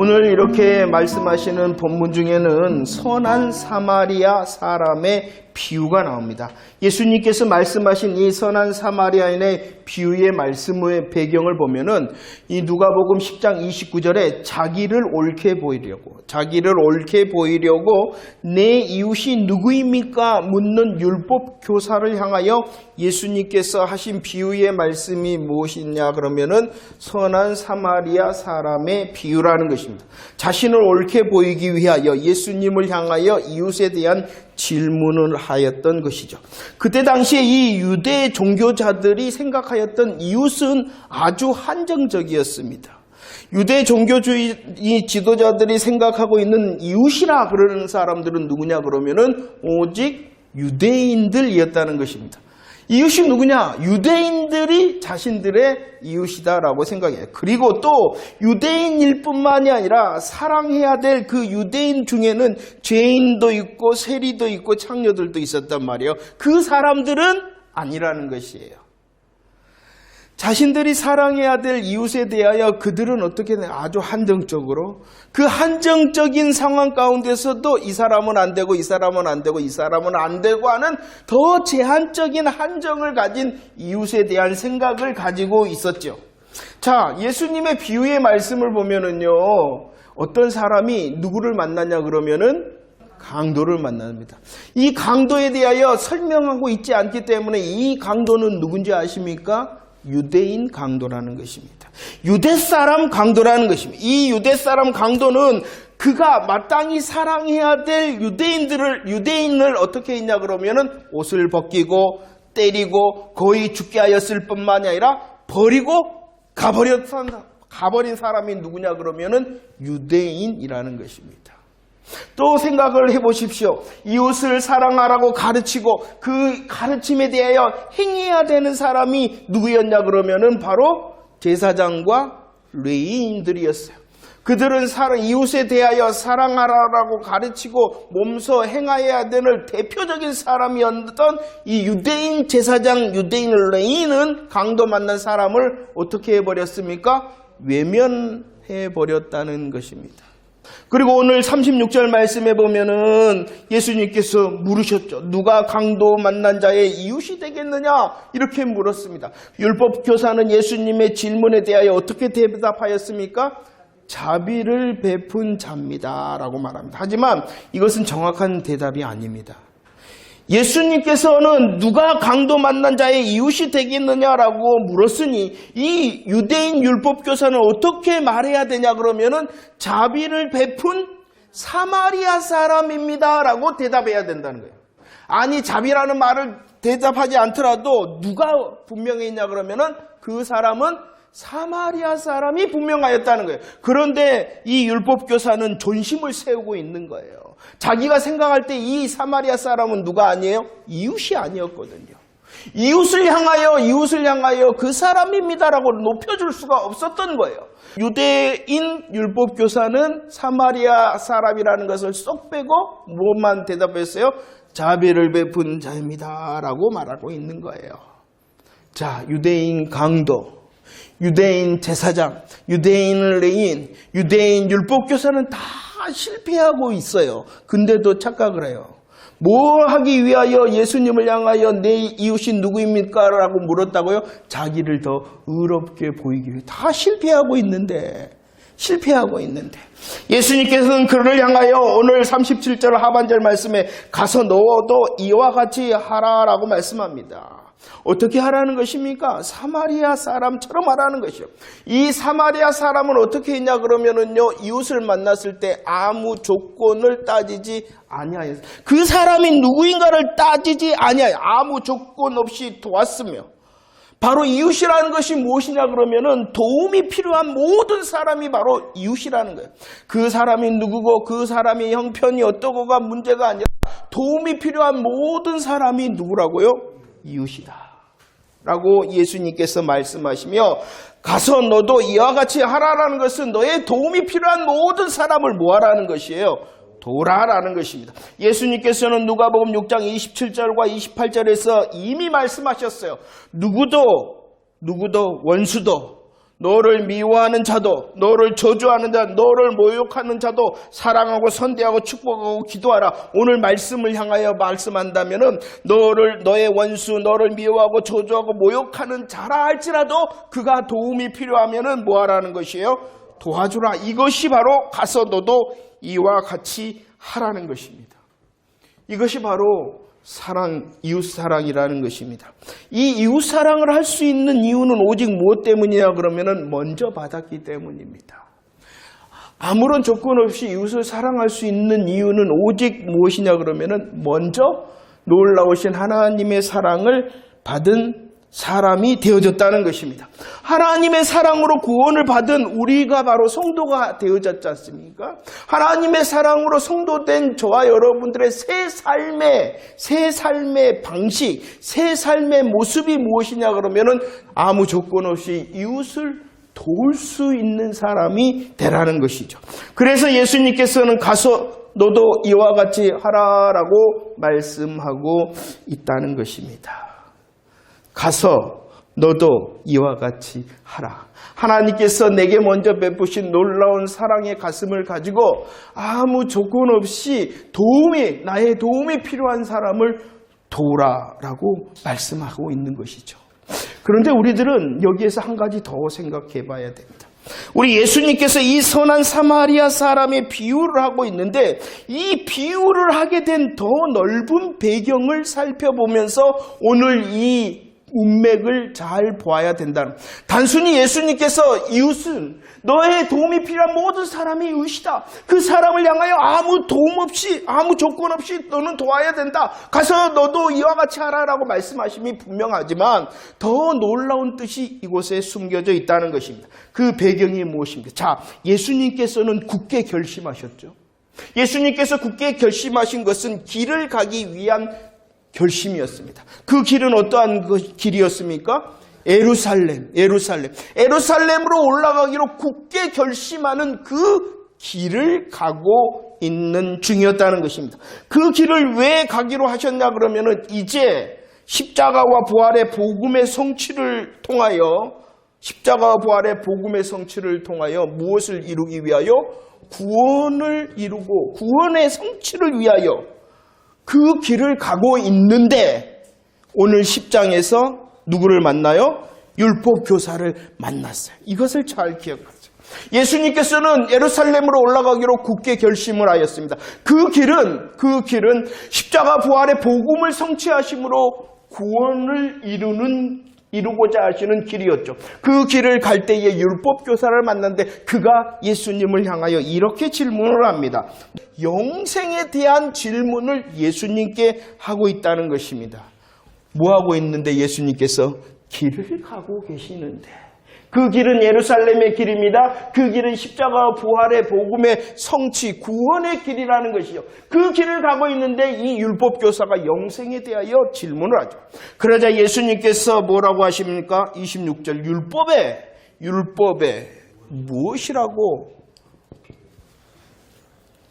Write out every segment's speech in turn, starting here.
오늘 이렇게 말씀하시는 본문 중에는 선한 사마리아 사람의 비유가 나옵니다. 예수님께서 말씀하신 이 선한 사마리아인의 비유의 말씀의 배경을 보면은 이 누가복음 10장 29절에 자기를 옳게 보이려고 내 이웃이 누구입니까? 묻는 율법 교사를 향하여 예수님께서 하신 비유의 말씀이 무엇이냐 그러면은 선한 사마리아 사람의 비유라는 것입니다. 자신을 옳게 보이기 위하여 예수님을 향하여 이웃에 대한 질문을 하였던 것이죠. 그때 당시에 이 유대 종교자들이 생각하였던 이웃은 아주 한정적이었습니다. 유대 종교주의 지도자들이 생각하고 있는 이웃이라 그러는 사람들은 누구냐 그러면은 오직 유대인들이었다는 것입니다. 이웃이 누구냐? 유대인들이 자신들의 이웃이다라고 생각해요. 그리고 또 유대인일 뿐만이 아니라 사랑해야 될 그 유대인 중에는 죄인도 있고 세리도 있고 창녀들도 있었단 말이에요. 그 사람들은 아니라는 것이에요. 자신들이 사랑해야 될 이웃에 대하여 그들은 어떻게 해야 아주 한정적으로 그 한정적인 상황 가운데서도 이 사람은 안 되고 이 사람은 안 되고 이 사람은 안 되고 하는 더 제한적인 한정을 가진 이웃에 대한 생각을 가지고 있었죠. 자, 예수님의 비유의 말씀을 보면은요, 어떤 사람이 누구를 만나냐 그러면은 강도를 만납니다. 이 강도에 대하여 설명하고 있지 않기 때문에 이 강도는 누군지 아십니까? 유대인 강도라는 것입니다. 유대 사람 강도라는 것입니다. 이 유대 사람 강도는 그가 마땅히 사랑해야 될 유대인을 어떻게 했냐 그러면은 옷을 벗기고 때리고 거의 죽게 하였을 뿐만이 아니라 버리고 가버린 사람이 누구냐 그러면은 유대인이라는 것입니다. 또 생각을 해보십시오. 이웃을 사랑하라고 가르치고 그 가르침에 대하여 행해야 되는 사람이 누구였냐 그러면은 바로 제사장과 레위인들이었어요. 그들은 이웃에 대하여 사랑하라고 가르치고 몸소 행하여야 되는 대표적인 사람이었던 이 유대인 제사장, 유대인 레위인은 강도 만난 사람을 어떻게 해버렸습니까? 외면해버렸다는 것입니다. 그리고 오늘 36절 말씀에 보면은 예수님께서 물으셨죠. 누가 강도 만난 자의 이웃이 되겠느냐? 이렇게 물었습니다. 율법교사는 예수님의 질문에 대하여 어떻게 대답하였습니까? 자비를 베푼 자입니다 라고 말합니다. 하지만 이것은 정확한 대답이 아닙니다. 예수님께서는 누가 강도 만난 자의 이웃이 되겠느냐라고 물었으니 이 유대인 율법교사는 어떻게 말해야 되냐 그러면은 자비를 베푼 사마리아 사람입니다라고 대답해야 된다는 거예요. 아니 자비라는 말을 대답하지 않더라도 누가 분명했냐 그러면은 그 사람은 사마리아 사람이 분명하였다는 거예요. 그런데 이 율법교사는 존심을 세우고 있는 거예요. 자기가 생각할 때 이 사마리아 사람은 누가 아니에요? 이웃이 아니었거든요. 이웃을 향하여 그 사람입니다라고 높여줄 수가 없었던 거예요. 유대인 율법교사는 사마리아 사람이라는 것을 쏙 빼고 뭐만 대답했어요? 자비를 베푼 자입니다라고 말하고 있는 거예요. 자, 유대인 강도, 유대인 제사장, 유대인 레위인, 유대인 율법교사는 다 실패하고 있어요. 근데도 착각을 해요. 뭘 하기 위하여 예수님을 향하여 내 이웃이 누구입니까? 라고 물었다고요? 자기를 더 의롭게 보이기 위해 다 실패하고 있는데 예수님께서는 그를 향하여 오늘 37절 하반절 말씀에 가서 너도 이와 같이 하라라고 말씀합니다. 어떻게 하라는 것입니까? 사마리아 사람처럼 하라는 것이요. 이 사마리아 사람은 어떻게 했냐 그러면은요, 이웃을 만났을 때 아무 조건을 따지지 아니하여 그 사람이 누구인가를 따지지 아니하여 아무 조건 없이 도왔으며, 바로 이웃이라는 것이 무엇이냐 그러면은 도움이 필요한 모든 사람이 바로 이웃이라는 거예요. 그 사람이 누구고 그 사람의 형편이 어떠고가 문제가 아니라 도움이 필요한 모든 사람이 누구라고요? 이웃이다 라고 예수님께서 말씀하시며, 가서 너도 이와 같이 하라라는 것은 너의 도움이 필요한 모든 사람을 뭐하라는 것이에요? 도라라는 것입니다. 예수님께서는 누가복음 6장 27절과 28절에서 이미 말씀하셨어요. 누구도 원수도 너를 미워하는 자도, 너를 저주하는 자, 너를 모욕하는 자도 사랑하고 선대하고 축복하고 기도하라. 오늘 말씀을 향하여 말씀한다면은 너의 원수, 너를 미워하고 저주하고 모욕하는 자라 할지라도 그가 도움이 필요하면은 뭐 하라는 것이에요? 도와주라. 이것이 바로 가서 너도 이와 같이 하라는 것입니다. 이것이 바로 사랑, 이웃사랑이라는 것입니다. 이 이웃사랑을 할 수 있는 이유는 오직 무엇 때문이냐 그러면은 먼저 받았기 때문입니다. 아무런 조건 없이 이웃을 사랑할 수 있는 이유는 오직 무엇이냐 그러면은 먼저 놀라우신 하나님의 사랑을 받은 사람이 되어졌다는 것입니다. 하나님의 사랑으로 구원을 받은 우리가 바로 성도가 되어졌지 않습니까? 하나님의 사랑으로 성도된 저와 여러분들의 새 삶의 방식, 새 삶의 모습이 무엇이냐 그러면은 아무 조건 없이 이웃을 도울 수 있는 사람이 되라는 것이죠. 그래서 예수님께서는 가서 너도 이와 같이 하라라고 말씀하고 있다는 것입니다. 가서 너도 이와 같이 하라. 하나님께서 내게 먼저 베푸신 놀라운 사랑의 가슴을 가지고 아무 조건 없이 나의 도움이 필요한 사람을 도우라라고 말씀하고 있는 것이죠. 그런데 우리들은 여기에서 한 가지 더 생각해 봐야 됩니다. 우리 예수님께서 이 선한 사마리아 사람의 비유를 하고 있는데 이 비유를 하게 된 더 넓은 배경을 살펴보면서 오늘 이 운맥을 잘 보아야 된다. 단순히 예수님께서 이웃은 너의 도움이 필요한 모든 사람이 이웃이다. 그 사람을 향하여 아무 도움 없이 아무 조건 없이 너는 도와야 된다. 가서 너도 이와 같이 하라라고 말씀하심이 분명하지만 더 놀라운 뜻이 이곳에 숨겨져 있다는 것입니다. 그 배경이 무엇입니까? 자, 예수님께서는 굳게 결심하셨죠. 예수님께서 굳게 결심하신 것은 길을 가기 위한 결심이었습니다. 그 길은 어떠한 길이었습니까? 에루살렘으로 올라가기로 굳게 결심하는 그 길을 가고 있는 중이었다는 것입니다. 그 길을 왜 가기로 하셨냐 그러면은 이제 십자가와 부활의 복음의 성취를 통하여 무엇을 이루기 위하여? 구원을 이루고 구원의 성취를 위하여 그 길을 가고 있는데 오늘 10장에서 누구를 만나요? 율법교사를 만났어요. 이것을 잘 기억하세요. 예수님께서는 예루살렘으로 올라가기로 굳게 결심을 하였습니다. 그 길은 십자가 부활의 복음을 성취하심으로 구원을 이루고자 하시는 길이었죠. 그 길을 갈 때에 율법교사를 만났는데 그가 예수님을 향하여 이렇게 질문을 합니다. 영생에 대한 질문을 예수님께 하고 있다는 것입니다. 뭐 하고 있는데 예수님께서 길을 가고 계시는데 그 길은 예루살렘의 길입니다. 그 길은 십자가와 부활의 복음의 성취, 구원의 길이라는 것이죠. 그 길을 가고 있는데 이 율법교사가 영생에 대하여 질문을 하죠. 그러자 예수님께서 뭐라고 하십니까? 26절 율법에 무엇이라고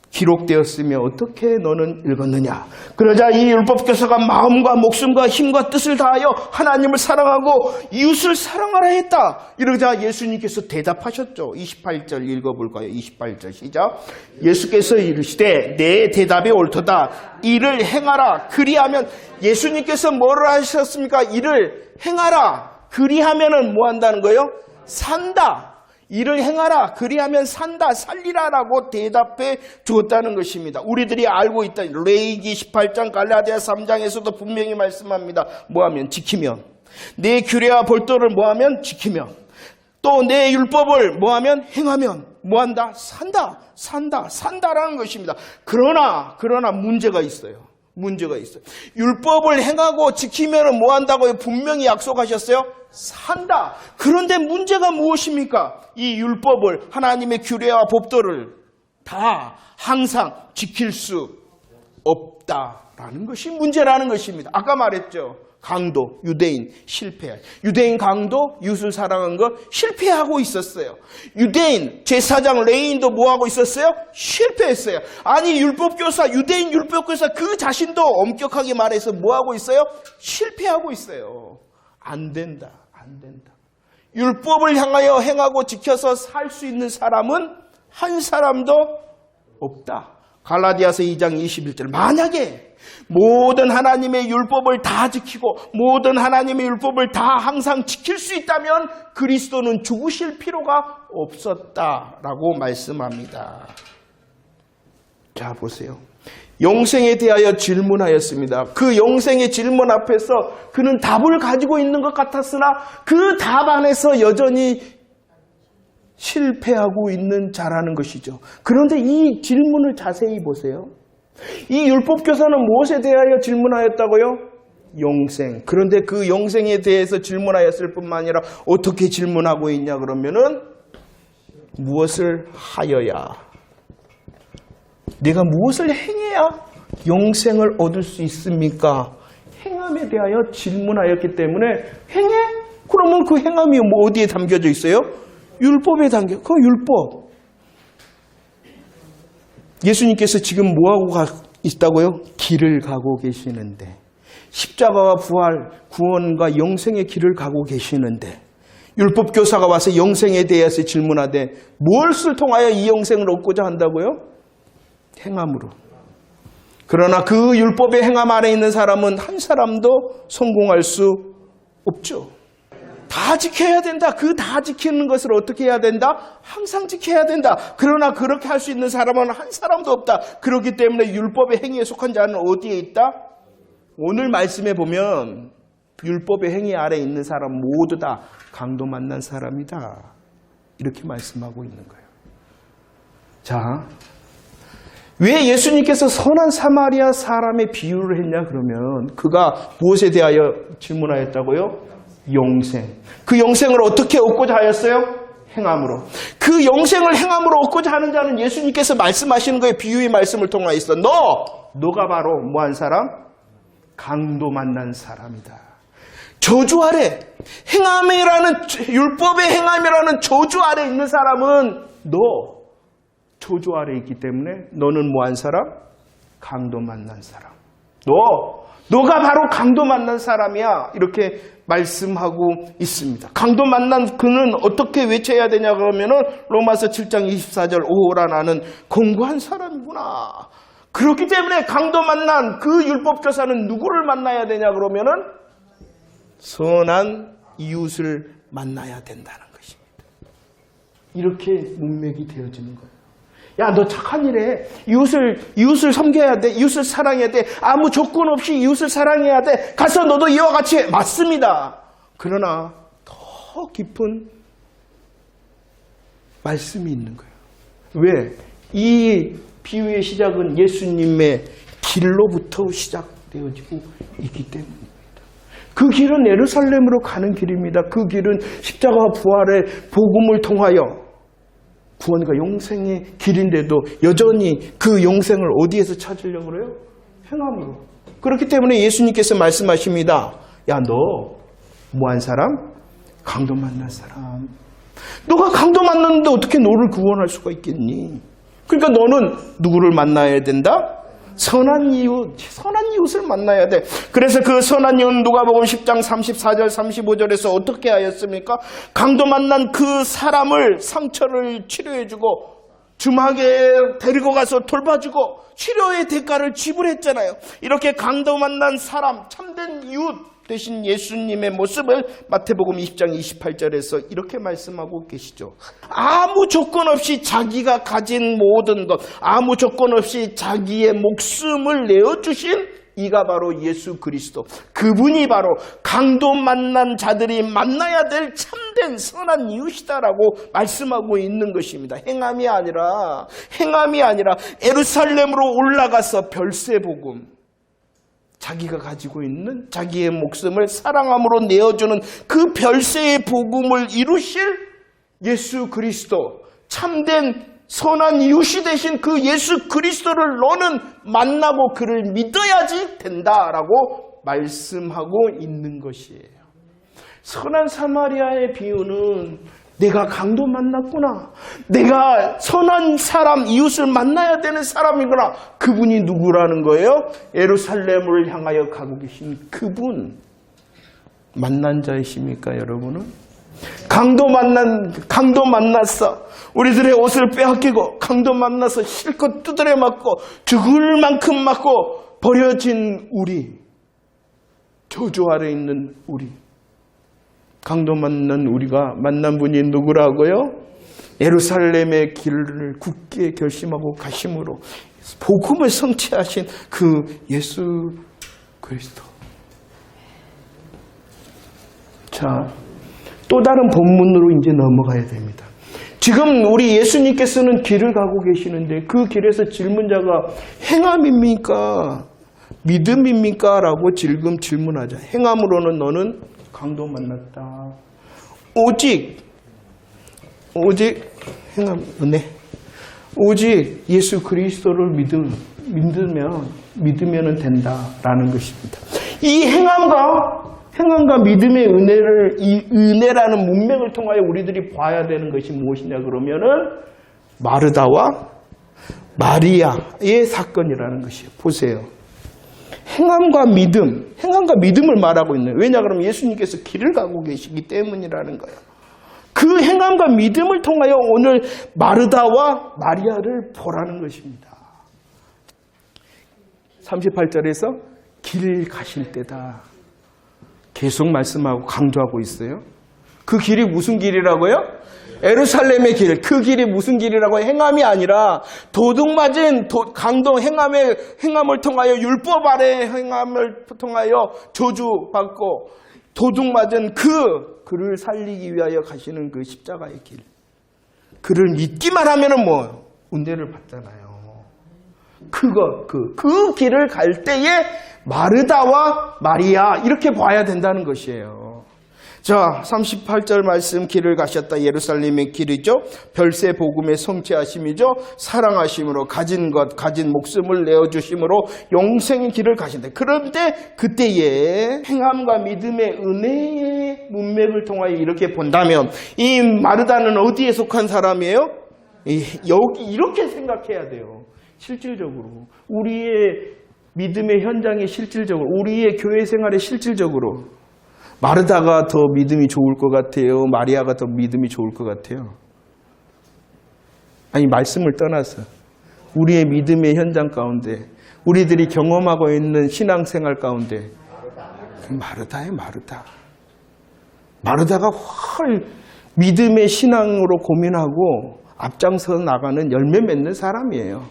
기록되었으며 어떻게 너는 읽었느냐. 그러자 이 율법교사가 마음과 목숨과 힘과 뜻을 다하여 하나님을 사랑하고 이웃을 사랑하라 했다. 이러자 예수님께서 대답하셨죠. 28절 읽어볼까요? 28절 시작. 예수께서 이르시되 내 대답이 옳도다. 이를 행하라. 그리하면 예수님께서 뭐를 하셨습니까? 이를 행하라. 그리하면은 뭐 한다는 거예요? 산다. 이를 행하라. 그리하면 산다. 살리라라고 대답해 주었다는 것입니다. 우리들이 알고 있다. 레위기 18장 갈라디아 3장에서도 분명히 말씀합니다. 뭐하면? 지키면. 내 규례와 벌도를 뭐하면? 지키면. 또 내 율법을 뭐하면? 행하면. 뭐한다? 산다라는 것입니다. 그러나 문제가 있어요. 율법을 행하고 지키면 뭐 한다고요? 분명히 약속하셨어요. 산다. 그런데 문제가 무엇입니까? 이 율법을, 하나님의 규례와 법도를 다 항상 지킬 수 없다라는 것이 문제라는 것입니다. 아까 말했죠. 강도, 유대인 실패. 유대인 강도, 이웃을 사랑한 것 실패하고 있었어요. 유대인, 제사장 레위인도 뭐하고 있었어요? 실패했어요. 아니 유대인 율법교사 그 자신도 엄격하게 말해서 뭐하고 있어요? 실패하고 있어요. 안 된다. 율법을 향하여 행하고 지켜서 살 수 있는 사람은 한 사람도 없다. 갈라디아서 2장 21절. 만약에 모든 하나님의 율법을 다 지키고 모든 하나님의 율법을 다 항상 지킬 수 있다면 그리스도는 죽으실 필요가 없었다라고 말씀합니다. 자, 보세요. 영생에 대하여 질문하였습니다. 그 영생의 질문 앞에서 그는 답을 가지고 있는 것 같았으나 그 답 안에서 여전히 실패하고 있는 자라는 것이죠. 그런데 이 질문을 자세히 보세요. 이 율법교사는 무엇에 대하여 질문하였다고요? 영생. 그런데 그 영생에 대해서 질문하였을 뿐만 아니라 어떻게 질문하고 있냐 그러면은 무엇을 하여야, 내가 무엇을 행해야 영생을 얻을 수 있습니까? 행함에 대하여 질문하였기 때문에 행해? 그러면 그 행함이 뭐 어디에 담겨져 있어요? 율법에 담겨. 그 율법. 예수님께서 지금 뭐하고 있다고요? 길을 가고 계시는데, 십자가와 부활, 구원과 영생의 길을 가고 계시는데, 율법교사가 와서 영생에 대해서 질문하되 무엇을 통하여 이 영생을 얻고자 한다고요? 행함으로. 그러나 그 율법의 행함 안에 있는 사람은 한 사람도 성공할 수 없죠. 다 지켜야 된다. 그 다 지키는 것을 어떻게 해야 된다? 항상 지켜야 된다. 그러나 그렇게 할 수 있는 사람은 한 사람도 없다. 그렇기 때문에 율법의 행위에 속한 자는 어디에 있다? 오늘 말씀에 보면 율법의 행위 아래에 있는 사람 모두 다 강도 만난 사람이다. 이렇게 말씀하고 있는 거예요. 자, 왜 예수님께서 선한 사마리아 사람의 비유를 했냐 그러면 그가 무엇에 대하여 질문하였다고요? 영생. 그 영생을 어떻게 얻고자 하였어요? 행함으로. 그 영생을 행함으로 얻고자 하는 자는 예수님께서 말씀하시는 거예요. 비유의 말씀을 통하여서 너가 바로 뭐한 사람? 강도 만난 사람이다. 저주 아래, 행함이라는 율법의 행함이라는 저주 아래 있는 사람은 저주 아래 있기 때문에 너는 뭐한 사람? 강도 만난 사람. 너가 바로 강도 만난 사람이야. 이렇게 말씀하고 있습니다. 강도 만난 그는 어떻게 외쳐야 되냐 그러면은 로마서 7장 24절 오호라 나는 공고한 사람이구나. 그렇기 때문에 강도 만난 그 율법교사는 누구를 만나야 되냐 그러면은 선한 이웃을 만나야 된다는 것입니다. 이렇게 문맥이 되어지는 거예요. 야, 너 착한 일해. 이웃을 섬겨야 돼. 이웃을 사랑해야 돼. 아무 조건 없이 이웃을 사랑해야 돼. 가서 너도 이와 같이 해. 맞습니다. 그러나 더 깊은 말씀이 있는 거예요. 왜? 이 비유의 시작은 예수님의 길로부터 시작되어지고 있기 때문입니다. 그 길은 예루살렘으로 가는 길입니다. 그 길은 십자가와 부활의 복음을 통하여 구원과 영생의 길인데도 여전히 그 영생을 어디에서 찾으려고 그래요? 행함으로. 그렇기 때문에 예수님께서 말씀하십니다. 야, 너 뭐한 사람? 강도 만난 사람. 너가 강도 만났는데 어떻게 너를 구원할 수가 있겠니? 그러니까 너는 누구를 만나야 된다? 선한 이웃을 만나야 돼. 그래서 그 선한 이웃은 누가복음 10장 34절 35절에서 어떻게 하였습니까? 강도 만난 그 사람을 상처를 치료해주고 주막에 데리고 가서 돌봐주고 치료의 대가를 지불했잖아요. 이렇게 강도 만난 사람, 참된 이웃 대신 예수님의 모습을 마태복음 20장 28절에서 이렇게 말씀하고 계시죠. 아무 조건 없이 자기가 가진 모든 것, 아무 조건 없이 자기의 목숨을 내어주신 이가 바로 예수 그리스도. 그분이 바로 강도 만난 자들이 만나야 될 참된 선한 이웃이다라고 말씀하고 있는 것입니다. 행함이 아니라 예루살렘으로 올라가서 별세복음, 자기가 가지고 있는 자기의 목숨을 사랑함으로 내어주는 그 별세의 복음을 이루실 예수 그리스도, 참된 선한 이웃이 되신 그 예수 그리스도를 너는 만나고 그를 믿어야지 된다라고 말씀하고 있는 것이에요. 선한 사마리아의 비유는 내가 강도 만났구나, 내가 선한 사람, 이웃을 만나야 되는 사람이구나. 그분이 누구라는 거예요? 예루살렘을 향하여 가고 계신 그분. 만난 자이십니까, 여러분은? 강도 만났어. 우리들의 옷을 빼앗기고 강도 만나서 실컷 두드려 맞고 죽을 만큼 맞고 버려진 우리. 저주 아래 있는 우리. 강도 만난 우리가 만난 분이 누구라고요? 예루살렘의 길을 굳게 결심하고 가심으로 복음을 성취하신 그 예수 그리스도. 자, 또 다른 본문으로 이제 넘어가야 됩니다. 지금 우리 예수님께서는 길을 가고 계시는데 그 길에서 질문자가 행함입니까? 믿음입니까? 라고 지금 질문하자. 행함으로는 너는 강도 만났다. 오직 행함, 은혜. 오직 예수 그리스도를 믿으면 된다라는 것입니다. 이 행함과 믿음의 이 은혜라는 문맥을 통하여 우리들이 봐야 되는 것이 무엇이냐 그러면은 마르다와 마리아의 사건이라는 것이에요. 보세요. 행함과 믿음을 말하고 있는. 왜냐 그러면 예수님께서 길을 가고 계시기 때문이라는 거예요. 그 행함과 믿음을 통하여 오늘 마르다와 마리아를 보라는 것입니다. 38절에서 길 가실 때다. 계속 말씀하고 강조하고 있어요. 그 길이 무슨 길이라고요? 예루살렘의 길. 그 길이 무슨 길이라고요? 행함이 아니라 도둑맞은 강도 행함을 통하여 율법 아래 행함을 통하여 저주받고 도둑맞은 그를 살리기 위하여 가시는 그 십자가의 길. 그를 믿기만 하면은 은혜를 받잖아요. 그 길을 갈 때에 마르다와 마리아 이렇게 봐야 된다는 것이에요. 자, 38절 말씀 길을 가셨다. 예루살렘의 길이죠. 별세 복음의 성취하심이죠. 사랑하심으로 가진 목숨을 내어주심으로 영생의 길을 가신다. 그런데 그때의 행함과 믿음의 은혜의 문맥을 통하여 이렇게 본다면 이 마르다는 어디에 속한 사람이에요? 여기 이렇게 생각해야 돼요. 실질적으로 우리의 믿음의 현장에 실질적으로 우리의 교회 생활에 실질적으로 마르다가 더 믿음이 좋을 것 같아요? 마리아가 더 믿음이 좋을 것 같아요? 아니 말씀을 떠나서 우리의 믿음의 현장 가운데 우리들이 경험하고 있는 신앙생활 가운데 마르다예요. 마르다가 훨 믿음의 신앙으로 고민하고 앞장서 나가는 열매 맺는 사람이에요.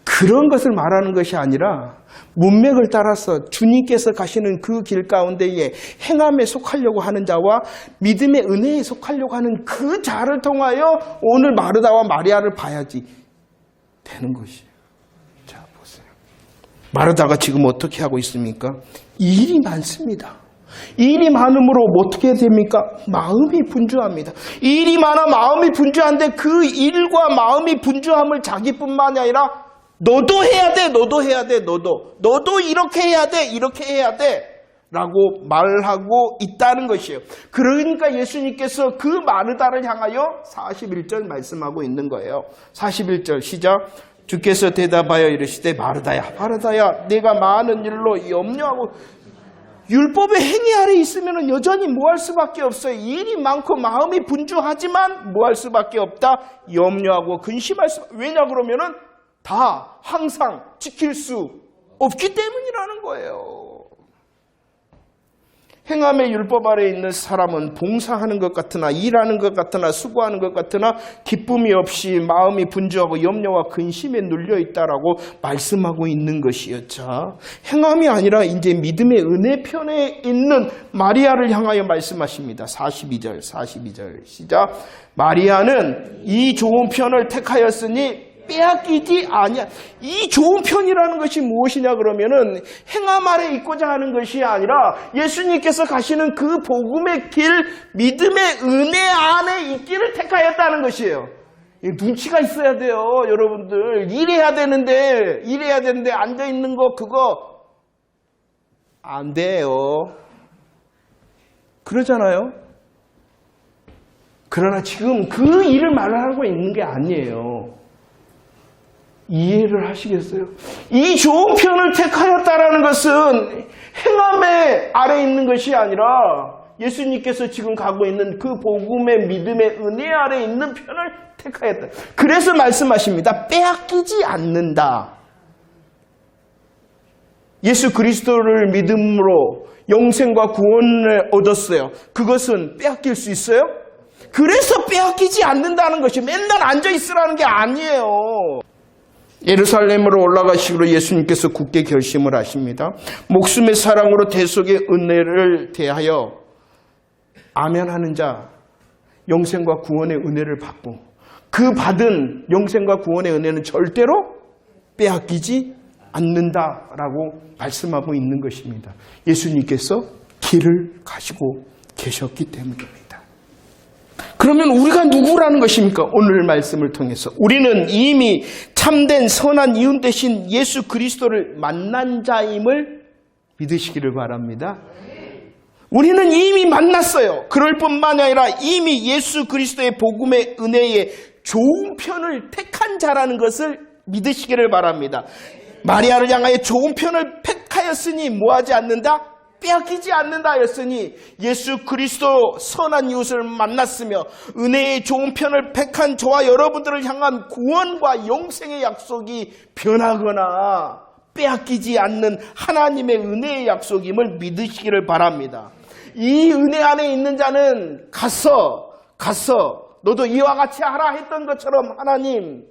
그런 것을 말하는 것이 아니라 문맥을 따라서 주님께서 가시는 그 길 가운데에 행함에 속하려고 하는 자와 믿음의 은혜에 속하려고 하는 그 자를 통하여 오늘 마르다와 마리아를 봐야지 되는 것이에요. 자, 보세요. 마르다가 지금 어떻게 하고 있습니까? 일이 많습니다. 일이 많음으로 어떻게 됩니까? 마음이 분주합니다. 일이 많아 마음이 분주한데 그 일과 마음이 분주함을 자기뿐만이 아니라 너도 해야 돼. 너도 이렇게 해야 돼. 라고 말하고 있다는 것이에요. 그러니까 예수님께서 그 마르다를 향하여 41절 말씀하고 있는 거예요. 41절 시작. 주께서 대답하여 이르시되 마르다야 내가 많은 일로 염려하고 율법의 행위 아래 있으면 여전히 뭐할 수밖에 없어요. 일이 많고 마음이 분주하지만 뭐할 수밖에 없다. 염려하고 근심할 왜냐 그러면은 다 항상 지킬 수 없기 때문이라는 거예요. 행함의 율법 아래 있는 사람은 봉사하는 것 같으나 일하는 것 같으나 수고하는 것 같으나 기쁨이 없이 마음이 분주하고 염려와 근심에 눌려 있다라고 말씀하고 있는 것이었죠. 행함이 아니라 이제 믿음의 은혜 편에 있는 마리아를 향하여 말씀하십니다. 42절 시작. 마리아는 이 좋은 편을 택하였으니 빼앗기지 아니야. 이 좋은 편이라는 것이 무엇이냐 그러면은 행함 아래 있고자 하는 것이 아니라 예수님께서 가시는 그 복음의 길, 믿음의 은혜 안에 있기를 택하였다는 것이에요. 눈치가 있어야 돼요, 여러분들. 일해야 되는데 앉아 있는 거 그거 안 돼요. 그러잖아요. 그러나 지금 그 일을 말하고 있는 게 아니에요. 이해를 하시겠어요? 이 좋은 편을 택하였다라는 것은 행함의 아래 있는 것이 아니라 예수님께서 지금 가고 있는 그 복음의 믿음의 은혜 아래 있는 편을 택하였다. 그래서 말씀하십니다. 빼앗기지 않는다. 예수 그리스도를 믿음으로 영생과 구원을 얻었어요. 그것은 빼앗길 수 있어요? 그래서 빼앗기지 않는다는 것이 맨날 앉아있으라는 게 아니에요. 예루살렘으로 올라가시기로 예수님께서 굳게 결심을 하십니다. 목숨의 사랑으로 대속의 은혜를 대하여 아멘하는 자, 영생과 구원의 은혜를 받고 그 받은 영생과 구원의 은혜는 절대로 빼앗기지 않는다라고 말씀하고 있는 것입니다. 예수님께서 길을 가시고 계셨기 때문입니다. 그러면 우리가 누구라는 것입니까? 오늘 말씀을 통해서 우리는 이미 참된 선한 이웃 되신 예수 그리스도를 만난 자임을 믿으시기를 바랍니다. 우리는 이미 만났어요. 그럴 뿐만 아니라 이미 예수 그리스도의 복음의 은혜에 좋은 편을 택한 자라는 것을 믿으시기를 바랍니다. 마리아를 향하여 좋은 편을 택하였으니 뭐하지 않는다? 빼앗기지 않는다 하였으니 예수 그리스도 선한 이웃을 만났으며 은혜의 좋은 편을 택한 저와 여러분들을 향한 구원과 영생의 약속이 변하거나 빼앗기지 않는 하나님의 은혜의 약속임을 믿으시기를 바랍니다. 이 은혜 안에 있는 자는 가서 너도 이와 같이 하라 했던 것처럼 하나님,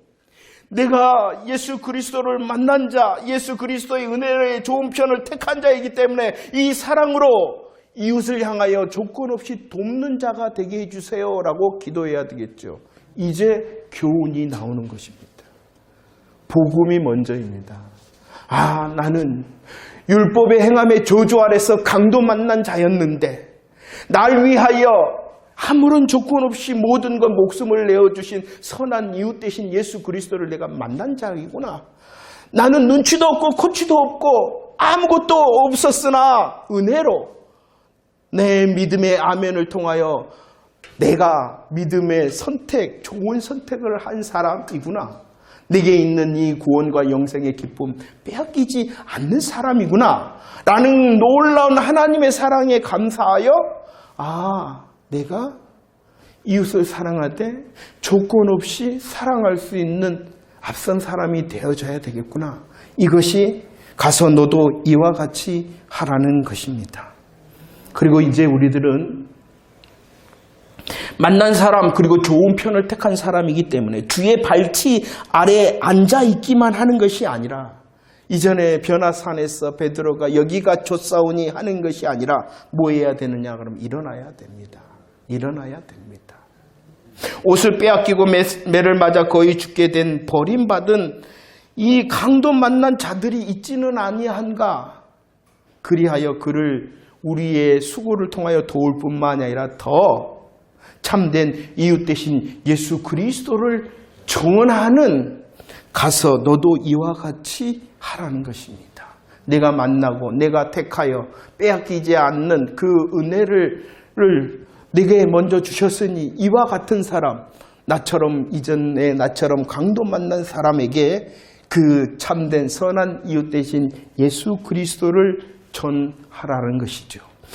내가 예수 그리스도를 만난 자, 예수 그리스도의 은혜의 좋은 편을 택한 자이기 때문에 이 사랑으로 이웃을 향하여 조건 없이 돕는 자가 되게 해주세요 라고 기도해야 되겠죠. 이제 교훈이 나오는 것입니다. 복음이 먼저입니다. 나는 율법의 행함의 저주 아래서 강도 만난 자였는데 날 위하여 아무런 조건 없이 모든 것 목숨을 내어주신 선한 이웃 되신 예수 그리스도를 내가 만난 자이구나. 나는 눈치도 없고 코치도 없고 아무것도 없었으나 은혜로 내 믿음의 아멘을 통하여 내가 믿음의 선택, 좋은 선택을 한 사람이구나. 내게 있는 이 구원과 영생의 기쁨 빼앗기지 않는 사람이구나 라는 놀라운 하나님의 사랑에 감사하여 내가 이웃을 사랑하되 조건 없이 사랑할 수 있는 앞선 사람이 되어져야 되겠구나. 이것이 가서 너도 이와 같이 하라는 것입니다. 그리고 이제 우리들은 만난 사람 그리고 좋은 편을 택한 사람이기 때문에 주의 발치 아래에 앉아있기만 하는 것이 아니라 이전에 변화산에서 베드로가 여기가 좋사오니 하는 것이 아니라 뭐 해야 되느냐? 그럼 일어나야 됩니다. 일어나야 됩니다. 옷을 빼앗기고 매를 맞아 거의 죽게 된 버림받은 이 강도 만난 자들이 있지는 아니한가? 그리하여 그를 우리의 수고를 통하여 도울 뿐만 아니라 더 참된 이웃 되신 예수 그리스도를 전하는 가서 너도 이와 같이 하라는 것입니다. 내가 만나고 내가 택하여 빼앗기지 않는 그 은혜를 내게 먼저 주셨으니 이와 같은 사람, 이전에 나처럼 강도 만난 사람에게 그 참된 선한 이웃 되신 예수 그리스도를 전하라는 것이죠.